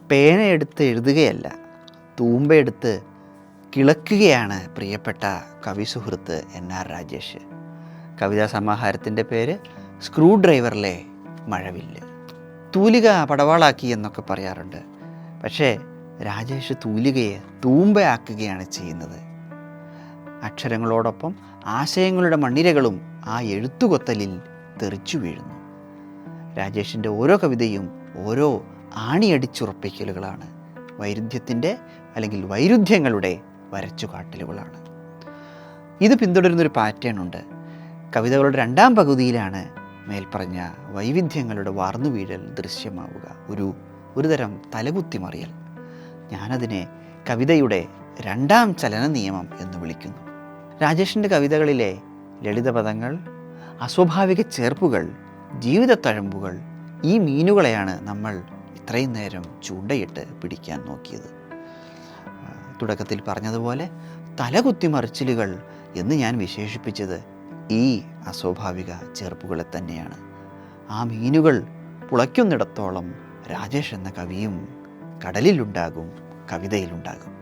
പേനയെടുത്ത് എഴുതുകയല്ല, തൂമ്പയെടുത്ത് കിളക്കുകയാണ് പ്രിയപ്പെട്ട കവി സുഹൃത്ത് NR രാജേഷ്. കവിതാ സമാഹാരത്തിൻ്റെ പേര് സ്ക്രൂ ഡ്രൈവറിലെ മഴവില്ല്. തൂലിക പടവാളാക്കി എന്നൊക്കെ പറയാറുണ്ട്. പക്ഷേ രാജേഷ് തൂലികയെ തൂമ്പയാക്കുകയാണ് ചെയ്യുന്നത്. അക്ഷരങ്ങളോടൊപ്പം ആശയങ്ങളുടെ മണ്ണിരകളും ആ എഴുത്തുകൊത്തലിൽ തെറിച്ചു വീഴുന്നു. രാജേഷിൻ്റെ ഓരോ കവിതയും ഓരോ ആണിയടിച്ചുറപ്പിക്കലുകളാണ്, വൈരുദ്ധ്യത്തിൻ്റെ അല്ലെങ്കിൽ വൈരുദ്ധ്യങ്ങളുടെ വരച്ചുകാട്ടലുകളാണ്. ഇത് പിന്തുടരുന്നൊരു പാറ്റേൺ ഉണ്ട്. കവിതകളുടെ രണ്ടാം പകുതിയിലാണ് മേൽപ്പറഞ്ഞ വൈവിധ്യങ്ങളുടെ വാർന്നുവീഴൽ ദൃശ്യമാവുക, ഒരു തരം തലകുത്തിമറിയൽ. ഞാനതിനെ കവിതയുടെ രണ്ടാം ചലന നിയമം എന്ന് വിളിക്കുന്നു. രാജേഷിൻ്റെ കവിതകളിലെ ലളിതപദങ്ങൾ, അസ്വാഭാവിക ചേർപ്പുകൾ, ജീവിതത്തഴമ്പുകൾ, ഈ മീനുകളെയാണ് നമ്മൾ ഇത്രയും നേരം ചൂണ്ടയിട്ട് പിടിക്കാൻ നോക്കിയത്. തുടക്കത്തിൽ പറഞ്ഞതുപോലെ തലകുത്തിമറിച്ചിലുകൾ എന്ന് ഞാൻ വിശേഷിപ്പിച്ചത് ഈ അസ്വാഭാവിക ചേർപ്പുകളെ തന്നെയാണ്. ആ മീനുകൾ പുളയ്ക്കുന്നിടത്തോളം രാജേഷ് എന്ന കവിയും കടലിലുണ്ടാകും, കവിതയിലുണ്ടാകും.